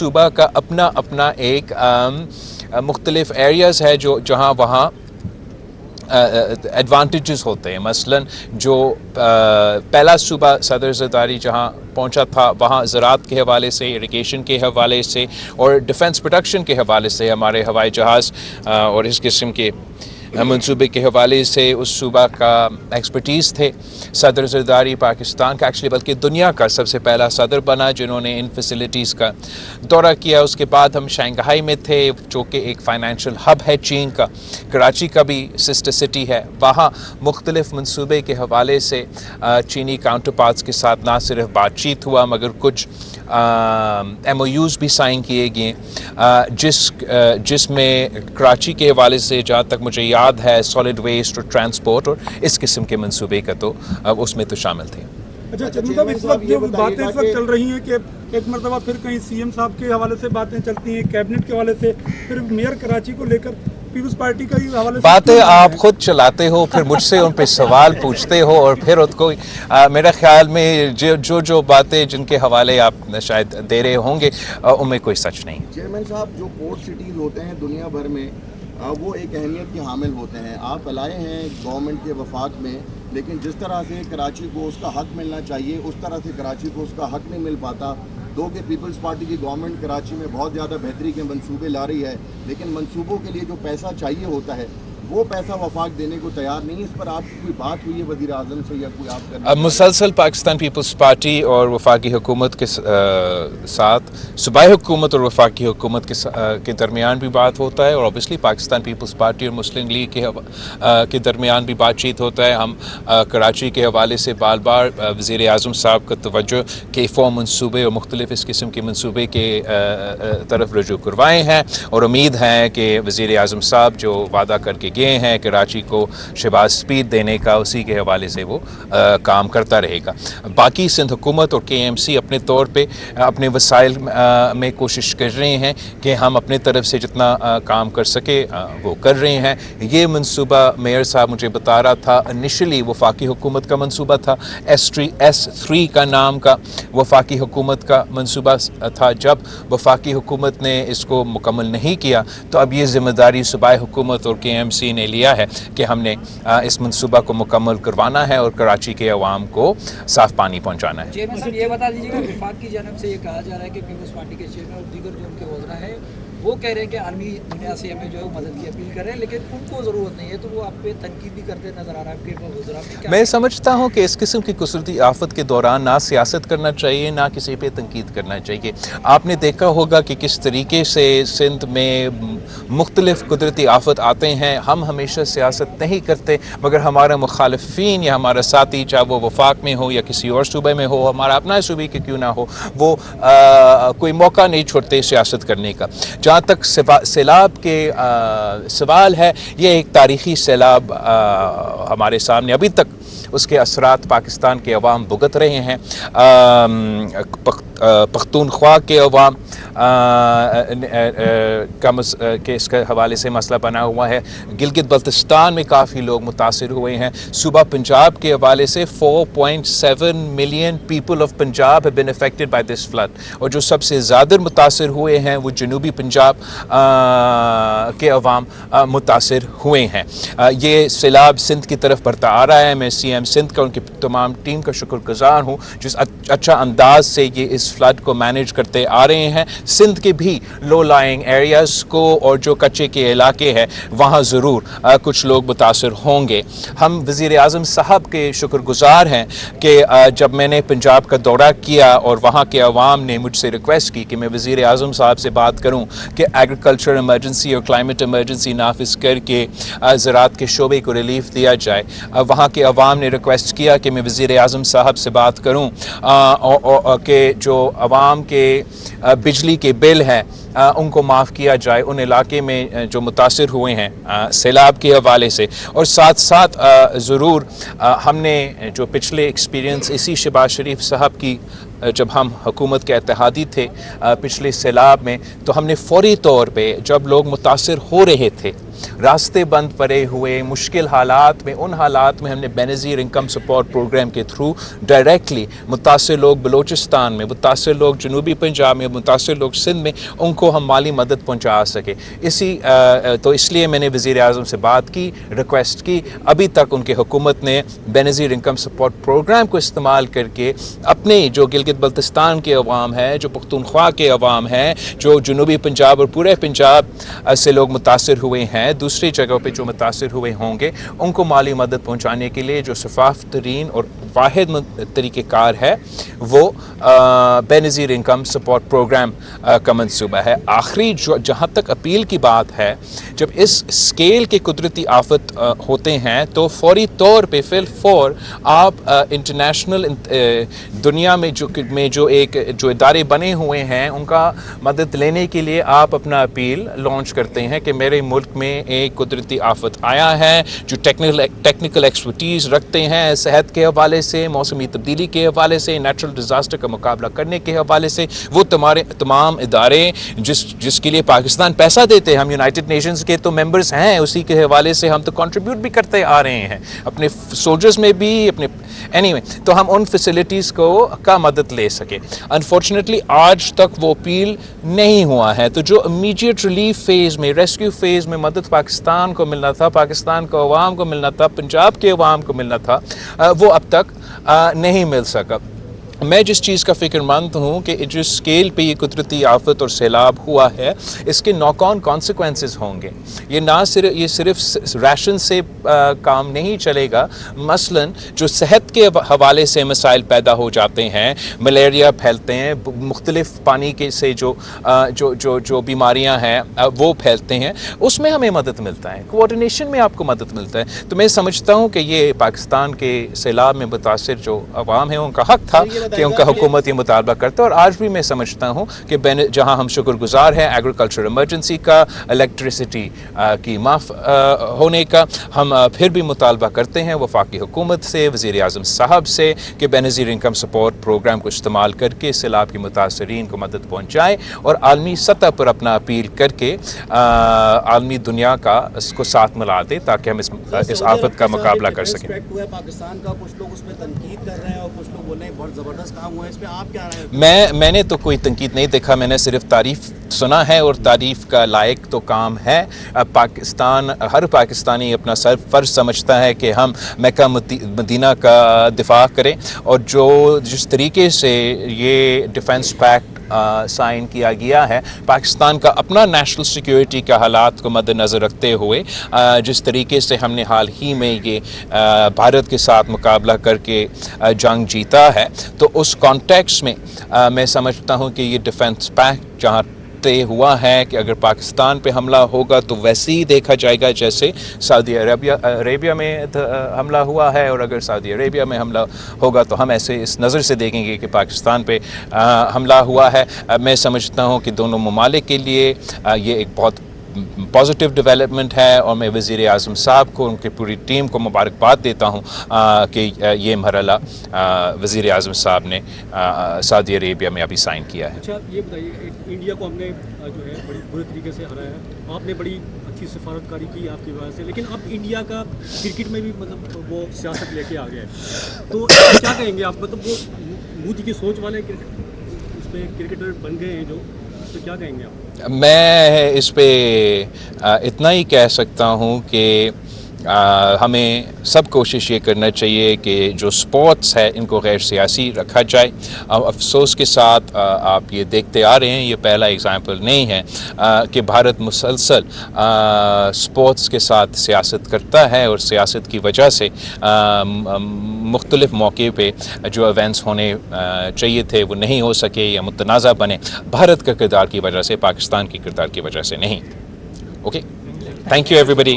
صوبہ کا اپنا اپنا ایک مختلف ایریاز ہے جہاں وہاں ایڈوانٹیجز ہوتے ہیں. مثلا جو پہلا صوبہ صدر زرداری جہاں پہنچا تھا وہاں زراعت کے حوالے سے، اریگیشن کے حوالے سے اور ڈیفنس پروڈکشن کے حوالے سے ہمارے ہوائی جہاز اور اس قسم کے منصوبے کے حوالے سے اس صوبہ کا ایکسپرٹیز تھے. صدر زرداری پاکستان کا ایکچولی بلکہ دنیا کا سب سے پہلا صدر بنا جنہوں نے ان فیسلٹیز کا دورہ کیا. اس کے بعد ہم شنگھائی میں تھے جو کہ ایک فائنینشیل ہب ہے چین کا. کراچی کا بھی سسٹر سٹی ہے. وہاں مختلف منصوبے کے حوالے سے چینی کاؤنٹر پارٹس کے ساتھ نہ صرف بات چیت ہوا مگر کچھ ایم او یوز بھی سائن کیے گئے جس میں کراچی کے حوالے سے جہاں تک مجھے یاد ہے سالڈ ویسٹ اور ٹرانسپورٹ اور اس قسم کے منصوبے کا تو اس میں تو شامل تھے. اچھا مطلب اس وقت جو باتیں اس وقت چل رہی ہیں کہ ایک مرتبہ پھر کہیں سی ایم صاحب کے حوالے سے باتیں چلتی ہیں، کیبنٹ کے حوالے سے، پھر میئر کراچی کو لے کر پیپلز پارٹی کا ہی حوالے سے باتیں آپ خود چلاتے ہو، پھر مجھ سے ان پہ سوال پوچھتے ہو اور پھر ان کو میرے خیال میں جو باتیں جن کے حوالے آپ شاید دے رہے ہوں گے ان میں کوئی سچ نہیں. چیئرمین صاحب، جو پورٹ سٹیز ہوتے ہیں دنیا بھر میں وہ ایک اہمیت کے حامل ہوتے ہیں. آپ لائے ہیں گورنمنٹ کے وفاق میں، لیکن جس طرح سے کراچی کو اس کا حق ملنا چاہیے اس طرح سے کراچی کو اس کا حق نہیں مل پاتا. دو کہ پیپلز پارٹی کی گورنمنٹ کراچی میں بہت زیادہ بہتری کے منصوبے لا رہی ہے، لیکن منصوبوں کے لیے جو پیسہ چاہیے ہوتا ہے وہ پیسہ وفاق دینے کو تیار نہیں. اس پر آپ کی کوئی بات ہوئی ہے وزیر اعظم سے یا کوئی آپ کا؟ مسلسل پاکستان پیپلز پارٹی اور وفاقی حکومت کے ساتھ صوبائی حکومت اور وفاقی حکومت کے درمیان بھی بات ہوتا ہے اور اوبیسلی پاکستان پیپلز پارٹی اور مسلم لیگ کے درمیان بھی بات چیت ہوتا ہے. ہم کراچی کے حوالے سے بار بار وزیر اعظم صاحب کا توجہ کہ فو منصوبے اور مختلف اس قسم کے منصوبے کے طرف رجوع کروائے ہیں اور امید ہے کہ وزیر اعظم صاحب جو وعدہ کر کے گئے ہیں کراچی کو شہباز سپیڈ دینے کا اسی کے حوالے سے وہ کام کرتا رہے گا. باقی سندھ حکومت اور کے ایم سی اپنے طور پہ اپنے وسائل میں کوشش کر رہے ہیں کہ ہم اپنے طرف سے جتنا کام کر سکے وہ کر رہے ہیں. یہ منصوبہ میئر صاحب مجھے بتا رہا تھا انیشلی وفاقی حکومت کا منصوبہ تھا، S3 کا نام کا وفاقی حکومت کا منصوبہ تھا. جب وفاقی حکومت نے اس کو مکمل نہیں کیا تو اب یہ ذمہ داری صوبائی حکومت اور کے ایم سی نے لیا ہے کہ ہم نے اس منصوبہ کو مکمل کروانا ہے اور کراچی کے عوام کو صاف پانی پہنچانا ہے. چیئرمین صاحب یہ بتا دیجیے گا وفاق کی جانب سے یہ کہا جا رہا ہے کہ پیپلز پارٹی کے چیئرمین اور دیگر جو ان کے وزراء ہیں وہ کہہ رہے ہیں کہ عالمی دنیا سے ہمیں جو ہے مدد کی اپیل کر رہے ہیں لیکن ان کو ضرورت نہیں ہے، تو وہ آپ پہ تنقید بھی کرتے نظر آ رہا ہے کہ وزراء. میں سمجھتا ہوں کہ اس قسم کی قدرتی آفت کے دوران نہ سیاست کرنا چاہیے نہ کسی پہ تنقید کرنا چاہیے. آپ نے دیکھا ہوگا کہ کس طریقے سے سندھ میں مختلف قدرتی آفت آتے ہیں. ہم ہمیشہ سیاست نہیں کرتے مگر ہمارے مخالفین یا ہمارا ساتھی چاہے وہ وفاق میں ہو یا کسی اور صوبے میں ہو، ہمارا اپنا صوبے کے کیوں نہ ہو، وہ کوئی موقع نہیں چھوڑتے سیاست کرنے کا. جہاں تک سیلاب کے سوال ہے، یہ ایک تاریخی سیلاب ہمارے سامنے ابھی تک اس کے اثرات پاکستان کے عوام بھگت رہے ہیں. پختونخوا کے عوام کے اس کے حوالے سے مسئلہ بنا ہوا ہے. گلگت بلتستان میں کافی لوگ متاثر ہوئے ہیں. صوبہ پنجاب کے حوالے سے 4.7 million people of Punjab have been affected by this flood. اور جو سب سے زیادہ متاثر ہوئے ہیں وہ جنوبی پنجاب کے عوام متاثر ہوئے ہیں. یہ سیلاب سندھ کی طرف بڑھتا آ رہا ہے. میں سی ایم سندھ کا ان کی تمام ٹیم کا شکر گزار ہوں جس اچھا انداز سے یہ اس فلڈ کو مینیج کرتے آ رہے ہیں. سندھ کے بھی لو لائنگ ایریاز کو اور جو کچے کے علاقے ہیں وہاں ضرور کچھ لوگ متاثر ہوں گے. ہم وزیر اعظم صاحب کے شکر گزار ہیں کہ جب میں نے پنجاب کا دورہ کیا اور وہاں کے عوام نے مجھ سے ریکویسٹ کی کہ میں وزیر اعظم صاحب سے بات کروں کہ ایگریکلچر ایمرجنسی اور کلائمیٹ ایمرجنسی نافذ کر کے زراعت کے شعبے کو ریلیف دیا جائے. وہاں کے عوام نے ریکویسٹ کیا کہ میں وزیر اعظم صاحب سے بات کروں کہ جو عوام کے بجلی کے بل ہیں ان کو معاف کیا جائے ان علاقے میں جو متاثر ہوئے ہیں سیلاب کے حوالے سے. اور ساتھ ساتھ ضرور ہم نے جو پچھلے ایکسپیرینس اسی شہباز شریف صاحب کی جب ہم حکومت کے اتحادی تھے پچھلے سیلاب میں، تو ہم نے فوری طور پہ جب لوگ متاثر ہو رہے تھے راستے بند پڑے ہوئے مشکل حالات میں، ان حالات میں ہم نے بینظیر انکم سپورٹ پروگرام کے تھرو ڈائریکٹلی متاثر لوگ بلوچستان میں، متاثر لوگ جنوبی پنجاب میں، متاثر لوگ سندھ میں، ان کو ہم مالی مدد پہنچا سکے. تو اس لیے میں نے وزیر اعظم سے بات کی، ریکویسٹ کی. ابھی تک ان کی حکومت نے بینظیر انکم سپورٹ پروگرام کو استعمال کر کے اپنے جو گلگت بلتستان کے عوام ہے، جو پختونخوا کے عوام ہیں، جو جنوبی پنجاب اور پورے پنجاب سے لوگ متاثر ہوئے ہیں، دوسری جگہوں پہ جو متاثر ہوئے ہوں گے، ان کو مالی مدد پہنچانے کے لیے جو شفاف ترین اور واحد طریقہ کار ہے وہ بینظیر انکم سپورٹ پروگرام کا منصوبہ ہے. آخری جہاں تک اپیل کی بات ہے، جب اس اسکیل کے قدرتی آفت ہوتے ہیں تو فوری طور پہ فی الفور آپ انٹرنیشنل دنیا میں جو ادارے بنے ہوئے ہیں ان کا مدد لینے کے لیے آپ اپنا اپیل لانچ کرتے ہیں کہ میرے ملک میں ایک قدرتی آفت آیا ہے، جو ٹیکنیکل ایکسپرٹیز رکھتے ہیں صحت کے حوالے سے، موسمی تبدیلی کے حوالے سے، نیچرل ڈیزاسٹر کا مقابلہ کرنے کے حوالے سے. وہ تمام ادارے جس کے لیے پاکستان پیسہ دیتے ہیں، ہم یونائٹڈ نیشنز کے تو ممبرز ہیں، اسی کے حوالے سے ہم تو کنٹریبیوٹ بھی کرتے آ رہے ہیں اپنے سولجرز میں بھی، اپنے تو ہم ان فیسلٹیز کا مدد لے سکے. انفارچونیٹلی آج تک وہ اپیل نہیں ہوا ہے. تو جو امیڈیٹ ریلیف فیز میں، ریسکیو فیز میں مدد پاکستان کو ملنا تھا، پاکستان کو عوام کو ملنا تھا، پنجاب کے عوام کو ملنا تھا، وہ اب تک نہیں مل سکا. میں جس چیز کا فکر مند ہوں کہ جو اسکیل پہ یہ قدرتی آفت اور سیلاب ہوا ہے، اس کے ناک آن کانسیکوینسز ہوں گے. یہ صرف ریشن سے کام نہیں چلے گا. مثلا جو صحت کے حوالے سے مسائل پیدا ہو جاتے ہیں، ملیریا پھیلتے ہیں، مختلف پانی کے سے جو بیماریاں ہیں وہ پھیلتے ہیں، اس میں ہمیں مدد ملتا ہے، کوآرڈینیشن میں آپ کو مدد ملتا ہے. تو میں سمجھتا ہوں کہ یہ پاکستان کے سیلاب میں متاثر جو عوام ہیں ان کا حق تھا کہ ان کا حکومت یہ مطالبہ کرتا ہے. اور آج بھی میں سمجھتا ہوں کہ جہاں ہم شکر گزار ہیں ایگریکلچر ایمرجنسی کا، الیکٹریسٹی کی معاف ہونے کا، ہم پھر بھی مطالبہ کرتے ہیں وفاقی حکومت سے، وزیر اعظم صاحب سے کہ بینظیر انکم سپورٹ پروگرام کو استعمال کر کے سیلاب کے متاثرین کو مدد پہنچائے اور عالمی سطح پر اپنا اپیل کر کے عالمی دنیا کا اس کو ساتھ ملا دے تاکہ ہم اس آفت کا مقابلہ کر سکیں. پاکستان کا کچھ لوگ اس میں تنقید کر رہے ہیں اور کچھ لوگ بول رہے ہیں بہت زبردست کام ہوا ہے، اس پہ آپ کیا رائے ہیں؟ میں نے تو کوئی تنقید نہیں دیکھا، میں نے صرف تعریف سنا ہے اور تعریف کا لائق تو کام ہے. ہر پاکستانی اپنا فرض سمجھتا ہے کہ ہم مکہ مدینہ کا دفاع کریں، اور جس طریقے سے یہ ڈیفنس پیکٹ سائن کیا گیا ہے، پاکستان کا اپنا نیشنل سیکیورٹی کے حالات کو مد نظر رکھتے ہوئے جس طریقے سے ہم نے حال ہی میں یہ بھارت کے ساتھ مقابلہ کر کے جنگ جیتا ہے، تو اس کانٹیکس میں میں سمجھتا ہوں کہ یہ ڈیفنس پیکٹ جہاں طے ہوا ہے کہ اگر پاکستان پہ حملہ ہوگا تو ویسے ہی دیکھا جائے گا جیسے سعودی عربیہ میں حملہ ہوا ہے، اور اگر سعودی عربیہ میں حملہ ہوگا تو ہم ایسے اس نظر سے دیکھیں گے کہ پاکستان پہ حملہ ہوا ہے. میں سمجھتا ہوں کہ دونوں ممالک کے لیے یہ ایک بہت پازیٹیو ڈیولپمنٹ ہے، اور میں وزیر اعظم صاحب کو، ان کی پوری ٹیم کو مبارکباد دیتا ہوں کہ یہ مرحلہ وزیر اعظم صاحب نے سعودی عربیہ میں ابھی سائن کیا ہے. اچھا یہ بتائیے، انڈیا کو ہم نے جو ہے بڑی برے طریقے سے ہرایا ہے، آپ نے بڑی اچھی سفارتکاری کی آپ کی وجہ سے، لیکن اب انڈیا کا کرکٹ میں بھی مطلب وہ سیاست لے کے آ گیا ہے، تو کیا کہیں گے آپ؟ مطلب وہ مودی کی سوچ والے اس پہ کرکٹر بن گئے ہیں جو، اس پہ کیا کہیں گے آپ؟ میں اس پہ اتنا ہی کہہ سکتا ہوں کہ ہمیں سب کوشش یہ کرنا چاہیے کہ جو سپورٹس ہے ان کو غیر سیاسی رکھا جائے. افسوس کے ساتھ آپ یہ دیکھتے آ رہے ہیں، یہ پہلا اگزامپل نہیں ہے کہ بھارت مسلسل سپورٹس کے ساتھ سیاست کرتا ہے، اور سیاست کی وجہ سے مختلف موقع پہ جو ایونٹس ہونے چاہیے تھے وہ نہیں ہو سکے یا متنازع بنے، بھارت کا کردار کی وجہ سے، پاکستان کی کردار کی وجہ سے نہیں. Okay, thank you every body.